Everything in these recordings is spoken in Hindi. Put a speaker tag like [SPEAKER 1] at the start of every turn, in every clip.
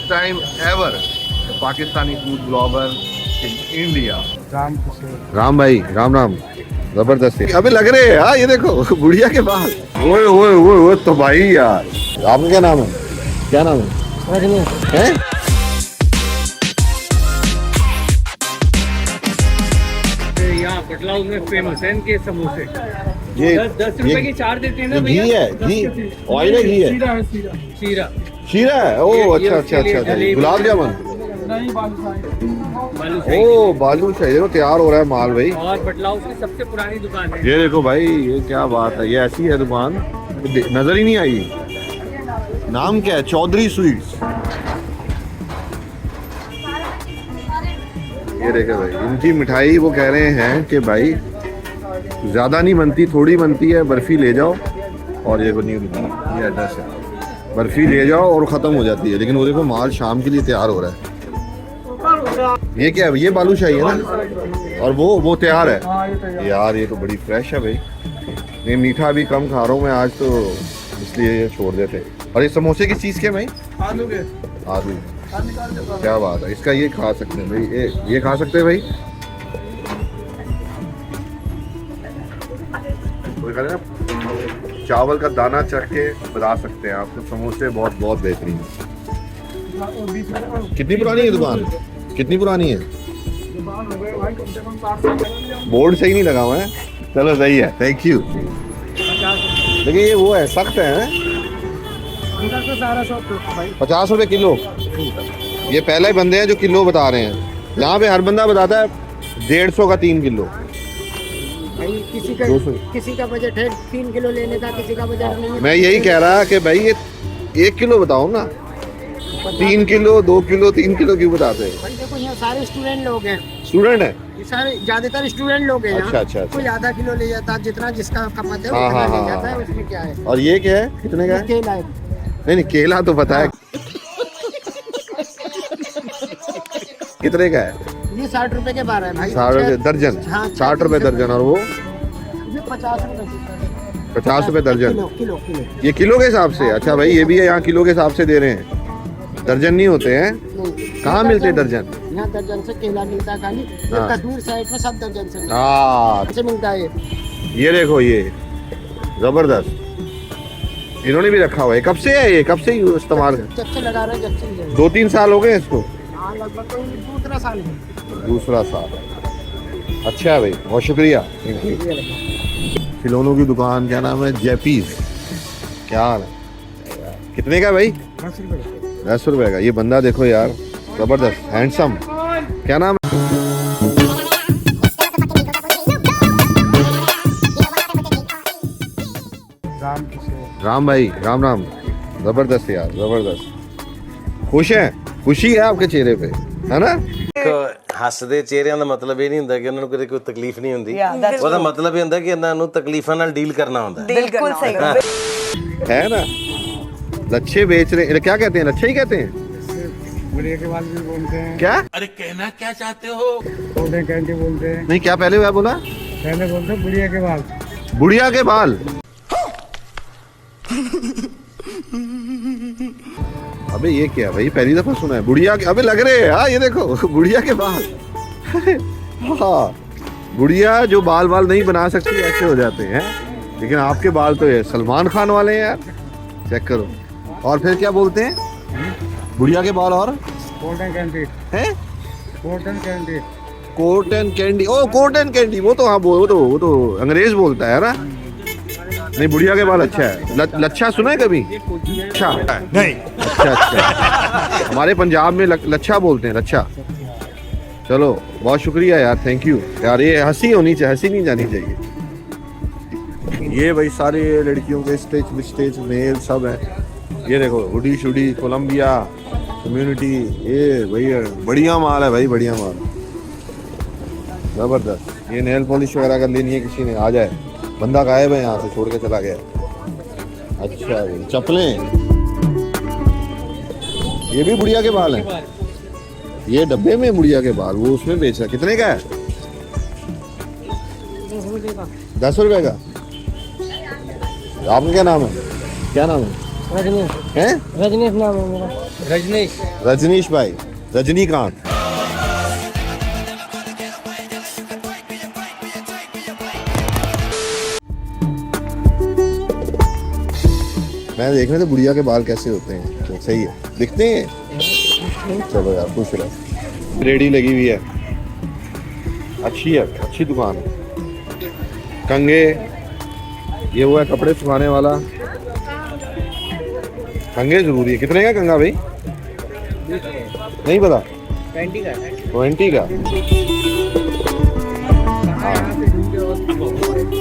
[SPEAKER 1] First time ever Pakistani food blogger in India. Ram भाई राम राम, जबरदस्त है। अबे लग रहे हैं हाँ, ये देखो बुढ़िया के बाल। ओए ओए ओए ओए तो भाई यार, आपका क्या नाम है? क्या नाम है?
[SPEAKER 2] यहाँ पटला में फेमस है इनके समोसे।
[SPEAKER 1] ये
[SPEAKER 2] 10 रुपए की 4 देते हैं ना
[SPEAKER 1] घी
[SPEAKER 2] भैया।
[SPEAKER 1] है, घी ऑयल है, घी है,
[SPEAKER 2] शीरा
[SPEAKER 1] शीरा है। ओ अच्छा अच्छा अच्छा अच्छा, गुलाब जामुन। ओ बालूशाही, देखो तैयार हो रहा है माल भाई।
[SPEAKER 2] और बटलाव की सबसे पुरानी दुकान है।
[SPEAKER 1] ये देखो भाई, ये क्या बात है, ये ऐसी है दुकान नजर ही नहीं आई। नाम क्या है? चौधरी स्वीट्स। ये देखो भाई, इनकी मिठाई वो कह रहे हैं कि भाई ज्यादा नहीं बनती, थोड़ी बनती है, बर्फी ले जाओ। और ये न्यू दुकान, ये एड्रेस है, बर्फी ले जाओ और खत्म हो जाती है। लेकिन वो देखो माल शाम के लिए तैयार हो रहा है। ये क्या है? ये बालूशाही है ना, और वो तैयार है। यार ये तो बड़ी फ्रेश है भाई। नहीं मीठा भी कम खा रहा हूँ मैं आज तो, इसलिए ये छोड़ देते। और ये समोसे की चीज़ क्या भाई? आलू के। आलू, क्या बात है। इसका ये खा सकते हैं भाई, ये खा सकते हैं भाई। चावल का दाना चख के बता सकते हैं आपको, समोसे बहुत बहुत बेहतरीन। कितनी पुरानी है दुकान? कितनी पुरानी है? बोर्ड सही नहीं लगा हुआ है। चलो सही है, थैंक यू। लेकिन ये वो है, सख्त है। 50 रुपए किलो। ये पहले बंदे हैं जो किलो बता रहे हैं। यहाँ पे हर बंदा बताता है 150 का 3 किलो।
[SPEAKER 3] किसी का बजट है 3 किलो लेने का, किसी का बजट नहीं है।
[SPEAKER 1] मैं यही कह रहा कि भाई ये 1 किलो बताओ ना, 3 किलो 2 किलो 3 किलो क्यों बताते हैं?
[SPEAKER 3] देखो यहाँ सारे स्टूडेंट लोग हैं।
[SPEAKER 1] स्टूडेंट है?
[SPEAKER 3] ये सारे ज्यादातर स्टूडेंट लोग हैं।
[SPEAKER 1] अच्छा अच्छा अच्छा।
[SPEAKER 3] कोई आधा किलो ले जाता है, जितना जिसका खपत है
[SPEAKER 1] हाँ,
[SPEAKER 3] उतना
[SPEAKER 1] हाँ,
[SPEAKER 3] ले
[SPEAKER 1] हाँ,
[SPEAKER 3] जाता है।
[SPEAKER 1] हाँ।
[SPEAKER 3] उसमें क्या है?
[SPEAKER 1] और ये क्या है? कितने का है?
[SPEAKER 3] केला है।
[SPEAKER 1] नहीं नहीं, केला तो पता है। कितने का है?
[SPEAKER 3] ये 60 रुपए के 12 है भाई।
[SPEAKER 1] 60 रुपए दर्जन।
[SPEAKER 3] हाँ,
[SPEAKER 1] 60 रुपए दर्जन। और वो
[SPEAKER 3] ये 50 रुपए।
[SPEAKER 1] 50 रुपए दर्जन।
[SPEAKER 3] Kilo kilo kilo.
[SPEAKER 1] ये किलो के हिसाब से? अच्छा भाई, ये भी है यहाँ किलो के हिसाब से दे रहे हैं, दर्जन नहीं होते हैं।
[SPEAKER 3] नहीं,
[SPEAKER 1] कहाँ मिलते हैं दर्जन?
[SPEAKER 3] यहाँ दर्जन से केला मिलता है खाली।
[SPEAKER 1] हाँ।
[SPEAKER 3] कश्मीर साइड में सब दर्जन से
[SPEAKER 1] हाँ
[SPEAKER 3] मिलता है।
[SPEAKER 1] ये देखो, ये जबरदस्त इन्होंने भी रखा हुआ है। कब से है ये? कब से इस्तेमाल?
[SPEAKER 3] जब से लगा रहे हैं, जब से
[SPEAKER 1] 2-3 साल हो गए इसको?
[SPEAKER 3] हाँ, लगभग तो दूसरा साल है।
[SPEAKER 1] दूसरा साल। अच्छा है भाई, बहुत शुक्रिया। खिलौनों की दुकान, क्या नाम है? जैपीज। क्या हाल है? कितने का भाई? 10 रुपए का। ये बंदा देखो यार, जबरदस्त, हैंडसम। क्या नाम है? राम भाई राम राम, जबरदस्त यार, जबरदस्त। खुश हैं? खुशी है आपके चेहरे पे, है ना?
[SPEAKER 4] ਹੱਸਦੇ ਚਿਹਰਿਆਂ ਦਾ ਮਤਲਬ ਇਹ ਨਹੀਂ ਹੁੰਦਾ ਕਿ ਉਹਨਾਂ ਨੂੰ ਕਦੇ ਕੋਈ ਤਕਲੀਫ ਨਹੀਂ ਹੁੰਦੀ। ਉਹਦਾ ਮਤਲਬ ਇਹ ਹੁੰਦਾ ਕਿ ਇਹਨਾਂ ਨੂੰ ਤਕਲੀਫਾਂ ਨਾਲ ਡੀਲ ਕਰਨਾ ਹੁੰਦਾ।
[SPEAKER 5] बिल्कुल सही।
[SPEAKER 1] है ना? लच्छे बेच रहे हैं, क्या कहते हैं? लच्छे ही कहते हैं?
[SPEAKER 6] बुढ़िया के बाल भी बोलते हैं।
[SPEAKER 1] क्या?
[SPEAKER 4] अरे कहना क्या चाहते हो?
[SPEAKER 6] गोल्डन कैंडी बोलते हैं।
[SPEAKER 1] नहीं, क्या पहले हुआ बोला?
[SPEAKER 6] पहले बोलते हैं बुढ़िया के बाल।
[SPEAKER 1] बुढ़िया के बाल। अबे ये क्या भाई, पहली दफा सुना है बुढ़िया के। अबे लग रहे हैं हाँ, ये देखो बुढ़िया के बाल। हाँ, बुढ़िया जो बाल बाल नहीं बना सकती ऐसे हो जाते हैं। लेकिन आपके बाल तो ये सलमान खान वाले हैं यार, चेक करो। और फिर क्या बोलते हैं? बुढ़िया के बाल और
[SPEAKER 6] गोल्डन कैंडी
[SPEAKER 1] है?
[SPEAKER 6] Golden candy.
[SPEAKER 1] Cotton candy. ओ कॉटन कैंडी, वो तो हाँ, वो तो अंग्रेज बोलता है ना। नहीं, बुढ़िया के बाल अच्छा है। लच्छा सुना है कभी? अच्छा नहीं, अच्छा अच्छा। हमारे पंजाब में लच्छा बोलते हैं, लच्छा। चलो बहुत शुक्रिया यार, थैंक यू यार। ये हंसी होनी चाहिए, हंसी नहीं जानी चाहिए। ये भाई सारे लड़कियों के स्टेज मेल सब है। ये देखो हुडी शुडी, कोलंबिया कम्युनिटी। ये भाई बढ़िया माल है भाई, बढ़िया माल, जबरदस्त। ये नेल पॉलिश वगैरह अगर लेनी है किसी ने, आ जाए। बंदा गायब है यहाँ से, छोड़ के चला गया। अच्छा, चप्पलें, ये भी बुढ़िया के बाल हैं। ये डब्बे में बुढ़िया के बाल, वो उसमें बेच रहा है। कितने का है? 10 रुपए का। आपका क्या नाम है? क्या नाम है?
[SPEAKER 3] रजनीश
[SPEAKER 1] हैं?
[SPEAKER 3] रजनीश नाम है मेरा।
[SPEAKER 2] रजनीश।
[SPEAKER 1] रजनीश भाई, रजनीकांत। मैं देख रहा था बुढ़िया के बाल कैसे होते हैं, तो सही है, दिखते हैं। चलो यार, खुश रहो। रेडी लगी हुई है, अच्छी है, अच्छी दुकान है। कंगे, ये वो है कपड़े सुखाने वाला। कंगे जरूरी है। कितने का कंगा भाई? नहीं पता। 20 का। हाँ।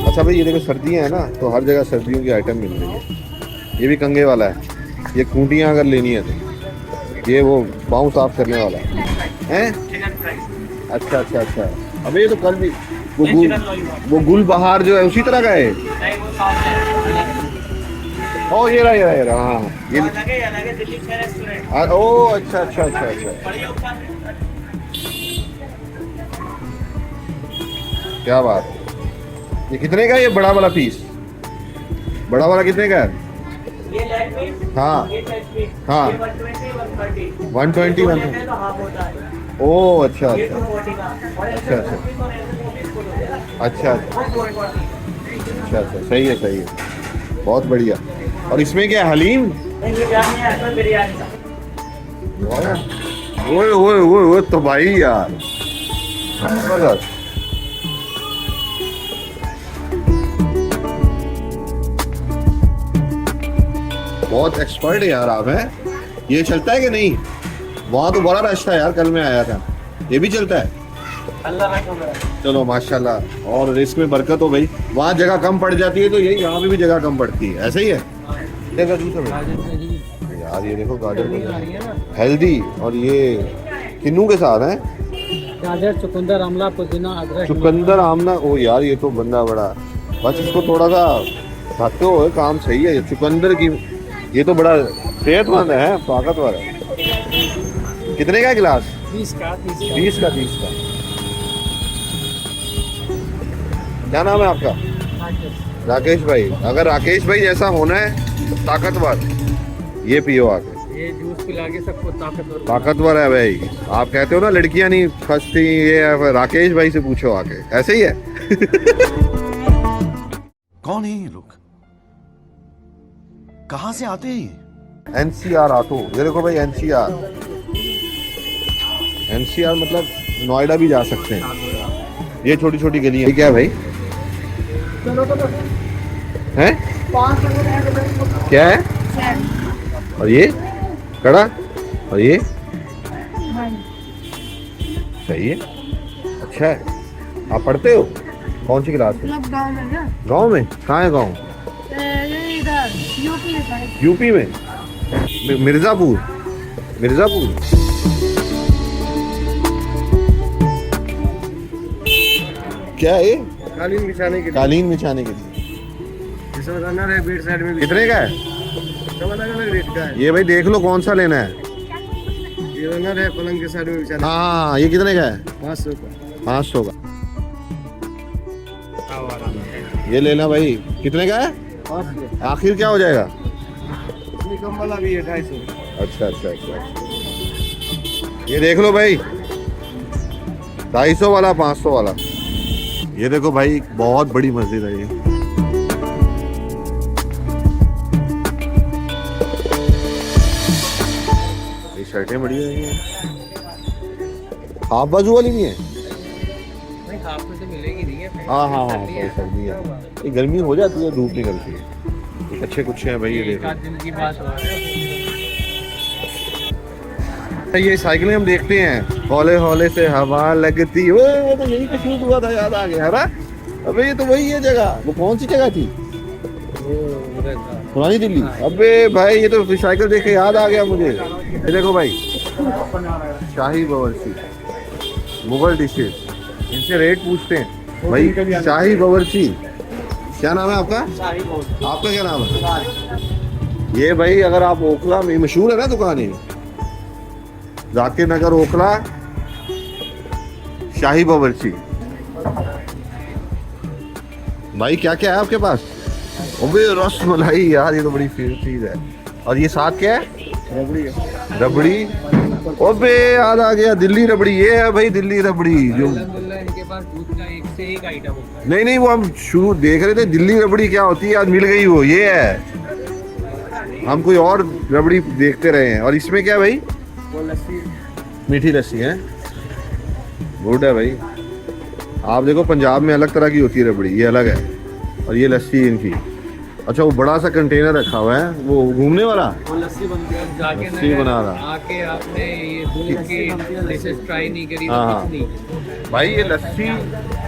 [SPEAKER 1] अच्छा भाई, ये देखो सर्दियाँ हैं ना, तो हर जगह सर्दियों की आइटम मिल रही है। ये भी कंगे वाला है। ये खूंटियाँ अगर लेनी है तो ये वो पाँव साफ करने वाला है। अच्छा अच्छा अच्छा। अबे ये तो कल भी वो गुल बहार जो है उसी तरह का है। ओ ये रहा हाँ ये। ओ अच्छा अच्छा अच्छा अच्छा, क्या बात है। ये कितने का है? ये बड़ा वाला पीस, बड़ा वाला कितने का है?
[SPEAKER 5] ये लेग पीस,
[SPEAKER 1] हाँ
[SPEAKER 5] ये चेस्ट पीस,
[SPEAKER 1] हाँ,
[SPEAKER 5] ये 120 130
[SPEAKER 1] 120
[SPEAKER 5] 130 तो हाफ होता है।
[SPEAKER 1] ओ अच्छा
[SPEAKER 5] ये
[SPEAKER 1] अच्छा
[SPEAKER 5] 240 का और
[SPEAKER 1] अच्छा,
[SPEAKER 5] ऐसे
[SPEAKER 1] अच्छा।
[SPEAKER 5] 2 पीस और ऐसे 2 पीस फुल हो गया।
[SPEAKER 1] अच्छा
[SPEAKER 5] वो 440।
[SPEAKER 1] अच्छा अच्छा, सही है सही है, बहुत बढ़िया। और इसमें क्या है, हलीम?
[SPEAKER 5] नहीं ये बिरयानी है, इसमें बिरयानी का।
[SPEAKER 1] ओए ओए ओए ओए, तो भाई यार जबरदस्त। बहुत एक्सपर्ट है यार आप, हैं? ये चलता है कि नहीं? वहाँ तो बड़ा रश था यार, कल मैं आया था। ये भी चलता है?
[SPEAKER 5] अल्लाह का शुक्र है।
[SPEAKER 1] चलो माशाल्लाह, और रिस्क में बरकत हो भाई। वहाँ जगह कम पड़ जाती है तो यही यहाँ पे भी जगह कम पड़ती है, ऐसे ही है। देखो दूसरा यार, ये देखो गाजर हेल्दी, और ये किन्नू के साथ है,
[SPEAKER 3] गाजर, चुकंदर, आमला, पुदीना, अदरक।
[SPEAKER 1] चुकंदर आमना। ओ यार, ये तो बंदा बड़ा, बस इसको थोड़ा सा खाते हो, काम सही है। ये चुकंदर की, ये तो बड़ा सेहतमंद है, ताकतवर है। कितने का गिलास?
[SPEAKER 3] 20 का
[SPEAKER 1] 20 का 30 का। क्या नाम है आपका? राकेश भाई। अगर राकेश भाई जैसा होना है ताकतवर, ये पियो आके।
[SPEAKER 2] ये जूस पिला के सबको ताकतवर।
[SPEAKER 1] ताकतवर है भाई। आप कहते हो ना लड़कियां नहीं फंसती, ये है, राकेश भाई से पूछो आके, ऐसे ही है।
[SPEAKER 7] कौन है ये लोग? कहां से आते हैं?
[SPEAKER 1] एनसीआर ऑटो, ये देखो भाई, एनसीआर मतलब नोएडा भी जा सकते हैं। ये छोटी छोटी गली है। क्या है भाई? हैं? क्या है? और ये कड़ा, और ये सही है, अच्छा है। आप पढ़ते हो कौन सी क्लास में?
[SPEAKER 3] गाँव में ना,
[SPEAKER 1] गाँव में? कहाँ है गाँव?
[SPEAKER 3] इधर यूपी में।
[SPEAKER 1] यूपी में? मिर्जापुर? मिर्जापुर? क्या है?
[SPEAKER 6] कालीन बिछाने के लिए।
[SPEAKER 1] कालीन बिछाने के लिए।
[SPEAKER 6] इसमें रनर है, बेड साइड में भी।
[SPEAKER 1] कितने का है?
[SPEAKER 6] सब अलग अलग रेट का है।
[SPEAKER 1] ये भाई देख लो कौन सा लेना है।
[SPEAKER 6] ये रनर है, पलंग के साइड में बिछाने।
[SPEAKER 1] हाँ, ये कितने का है?
[SPEAKER 6] 500 का।
[SPEAKER 1] 500 का। ये लेना भाई। कितने का है?
[SPEAKER 6] 500।
[SPEAKER 1] आखिर क्या हो जाएगा?
[SPEAKER 6] कम वाला भी है 250।
[SPEAKER 1] अच्छा अच्छा अच्छा, ये देख लो भाई, 250 वाला, 500 वाला। ये देखो भाई, बहुत बड़ी मस्जिद है ये। ये शर्टें बढ़िया हैं। हाफ बाजू वाली नहीं है?
[SPEAKER 2] नहीं हाफ में तो मिलेगी नहीं है।
[SPEAKER 1] हाँ हाँ हाँ, सर्दी है, ये गर्मी हो जाती है, धूप निकलती है। ये अच्छे कुछ हैं भाई, ये
[SPEAKER 2] एक
[SPEAKER 1] देखो।
[SPEAKER 2] आध दिन की बात हो रही है।
[SPEAKER 1] ये साइकिलें हम देखते हैं, हौले हौले से हवा लगती। वो तो यही तो शूट हुआ था, याद आ गया है ना? अबे ये तो वही है जगह। वो कौन सी जगह थी? पुरानी दिल्ली। अबे भाई, ये तो साइकिल देख के याद आ गया मुझे। ये देखो भाई, शाही बावर्ची, मुगल डिशेज, इनसे रेट पूछते हैं भाई। शाही बावर्ची, क्या नाम है आपका? आपका क्या नाम है? ये भाई, अगर आप ओखला में, मशहूर है ना दुकान है, जाकिर नगर ओखला, शाही बावर्ची। भाई क्या क्या है आपके पास? अबे रस मलाई यार, ये तो बड़ी फेवरेट चीज है। और ये साथ क्या है? रबड़ी। ओबे याद आ गया, दिल्ली रबड़ी। ये है भाई दिल्ली रबड़ी जो
[SPEAKER 2] इनके पास दूध का एक से एक आइटम होता है।
[SPEAKER 1] नहीं वो हम शुरू देख रहे थे, दिल्ली रबड़ी क्या होती है, आज मिल गई वो, ये है। हम कोई और रबड़ी देखते रहे हैं। और इसमें क्या है भाई?
[SPEAKER 6] वो लस्सी,
[SPEAKER 1] मीठी लस्सी है। गुड है भाई। आप देखो पंजाब में अलग तरह की होती है रबड़ी, ये अलग है। और ये लस्सी इनकी। अच्छा वो बड़ा सा कंटेनर रखा हुआ है, वो घूमने वाला
[SPEAKER 2] वो लस्सी बनती है। जाके
[SPEAKER 1] लस्सी बना रहा।
[SPEAKER 2] आके आपने ये दूध की डिशेस ट्राई नहीं करी तो
[SPEAKER 1] हाँ।
[SPEAKER 2] कुछ नहीं।
[SPEAKER 1] भाई ये लस्सी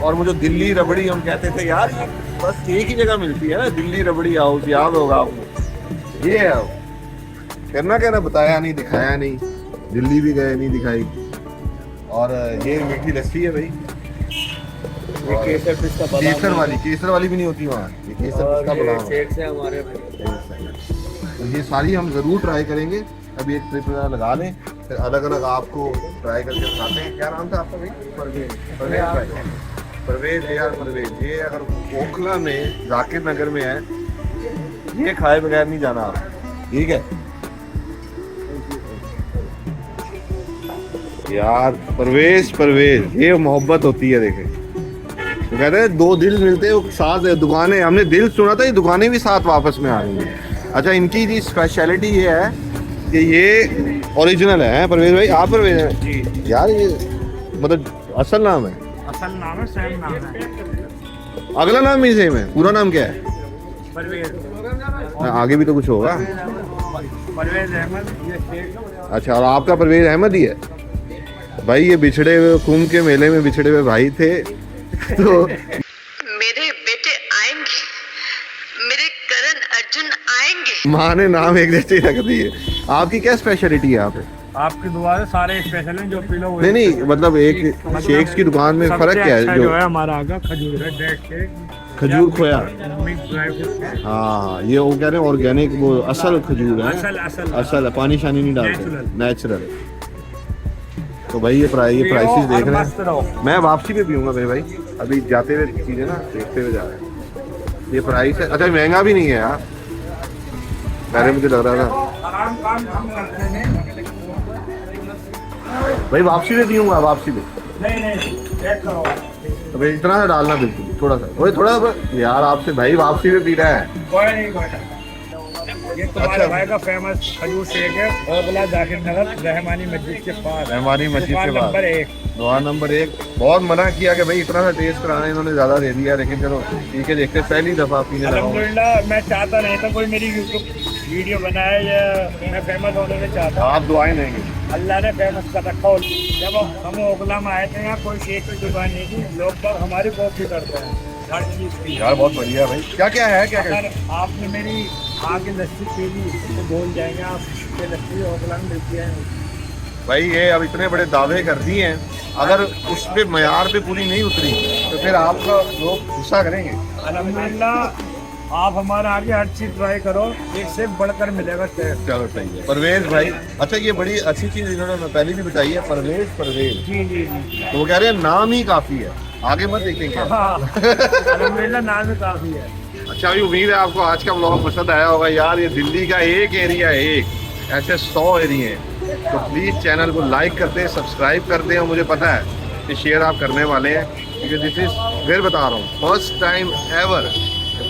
[SPEAKER 1] और वो जो दिल्ली रबड़ी हम कहते थे यार, ये बस एक ही जगह मिलती है ना, दिल्ली रबड़ी हाउस, याद होगा आपको। ये है कहना कहना, बताया नहीं, दिखाया नहीं, दिल्ली भी गए नहीं दिखाई। और ये मीठी लस्सी है भाई।
[SPEAKER 6] ये केसर पिस्ता बादाम,
[SPEAKER 1] केसर वाली भी नहीं होती वहाँ, ये केसर पिस्ता
[SPEAKER 6] ये
[SPEAKER 1] बादाम।
[SPEAKER 6] सेठ से हमारे
[SPEAKER 1] तो ये सारी हम जरूर ट्राई करेंगे। अभी एक ट्रिप लगा लें, फिर अलग अलग आपको ट्राई करके बताते हैं। क्या नाम था आपका भाई? परवेज यार, परवेज। ये अगर ओखला में जाकिर नगर में है, ये खाए बगैर नहीं जाना आप, ठीक है यार। परवेज ये मोहब्बत होती है। देखे तो कहते हैं दो दिल मिलते हैं, वो साथ दुकानें, हमने दिल सुना था, ये दुकानें भी साथ वापस में आ रही हैं। अच्छा इनकी जी स्पेशलिटी ये है कि ये ओरिजिनल है। परवेज भाई, आप परवेज हैं जी? यार ये मतलब असल नाम है?
[SPEAKER 6] असल नाम है, सेम नाम है
[SPEAKER 1] अगला नाम भी सेम है? पूरा नाम क्या है?
[SPEAKER 6] परवेज।
[SPEAKER 1] आगे भी तो कुछ होगा।
[SPEAKER 6] परवेज अहमद, ये शेख।
[SPEAKER 1] अच्छा, और आपका परवेज अहमद ही है? भाई ये बिछड़े हुए कुंभ के मेले में बिछड़े हुए भाई थे। तो
[SPEAKER 8] मेरे बेटे आएंगे, मेरे करण अर्जुन आएंगे।
[SPEAKER 1] माँ ने नाम एक जैसे ही रख दिए। आपकी क्या स्पेशलिटी है यहाँ पे?
[SPEAKER 6] आपकी दुआ से सारे स्पेशल हैं, जो पी लो वही।
[SPEAKER 1] नहीं मतलब एक शेक्स की दुकान में फर्क क्या है?
[SPEAKER 6] जो है हमारा आगा खजूर है, डेट शेक,
[SPEAKER 1] खजूर खोया।
[SPEAKER 6] Mix dry fruit.
[SPEAKER 1] हाँ ये वो कह रहे हैं ऑर्गेनिक, वो असल खजूर है। असल है, पानी शानी नहीं डालते, नेचुरल। तो भाई ये प्राइसेस देख रहे हैं। मैं वापसी पे पीऊंगा मेरे भाई, अभी जाते हुए चीजें ना देखते हुए जा रहे हैं। ये प्राइस है। अच्छा महंगा भी नहीं है यार, पहले मुझे लग रहा था। भाई वापसी पे पीऊंगा, वापसी पे। तो भाई इतना सा डालना बिल्कुल, थोड़ा सा, थोड़ा यार आपसे भाई वापसी पे पी रहा है।
[SPEAKER 6] ये तुम्हारे भाई का फेमस खजूर शेक है, ओखला जाकिर नगर, रहमानी मस्जिद के पास।
[SPEAKER 1] रहमानी मस्जिद के
[SPEAKER 6] दुकान
[SPEAKER 1] पास,
[SPEAKER 6] नंबर 1।
[SPEAKER 1] दुकान नंबर 1। बहुत मना किया कि भाई इतना सा टेस्ट कराना, इन्होंने ज्यादा दे दिया, लेकिन चलो ठीक है, देखते पहली दफा पीने लगा हूं।
[SPEAKER 6] अल्हम्दुलिल्लाह, मैं चाहता नहीं था कोई मेरी यूट्यूब वीडियो बनाए या मैं फेमस होने में चाहता।
[SPEAKER 1] आप दुआएं देंगे।
[SPEAKER 6] अल्लाह ने फेमस कर रखा। जब हम ओखला में आए थे, यहाँ कोई शेक की दुकान नहीं थी, लोग तो हमारी कॉपी करते हैं हर चीज़ की।
[SPEAKER 1] यार बहुत बढ़िया भाई। क्या क्या है, क्या क्या?
[SPEAKER 6] अगर आपने मेरी आगे लस्सी पी ली तो भूल जाएंगे आप कि लस्सी ओखला में मिलती है।
[SPEAKER 1] भाई ये अब इतने बड़े दावे कर दिए हैं, अगर उस पे मयार पे पूरी नहीं उतरी तो फिर आपका लोग गुस्सा करेंगे।
[SPEAKER 6] अल्हम्दुलिल्लाह, आप हमारे आगे हर चीज़ ट्राई करो, एक से बढ़कर मिलेगा टेस्ट।
[SPEAKER 1] चलो सही है। परवेज भाई, अच्छा ये बड़ी अच्छी चीज़ इन्होंने पहले भी बताई है, परवेज।
[SPEAKER 6] जी जी जी।
[SPEAKER 1] तो वो कह रहे हैं नाम ही काफ़ी है, आगे मत देखेंगे।
[SPEAKER 6] हाँ, अल्हम्दुलिल्लाह, नाम भी काफ़ी है।
[SPEAKER 1] अच्छा भाई, उम्मीद है आपको आज का व्लॉग पसंद आया होगा। यार ये दिल्ली का एक एरिया है, एक ऐसे 100 एरिया हैं। तो प्लीज़ चैनल को लाइक कर दें, सब्सक्राइब कर दें। और मुझे पता है कि शेयर आप करने वाले हैं, क्योंकि दिस इज़, फिर बता रहा हूँ, first time ever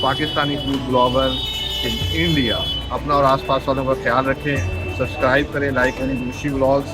[SPEAKER 1] Pakistani food blogger in India. अपना और आसपास वालों का ख्याल रखें, सब्सक्राइब करें, लाइक करें। दूसरी व्लॉग्स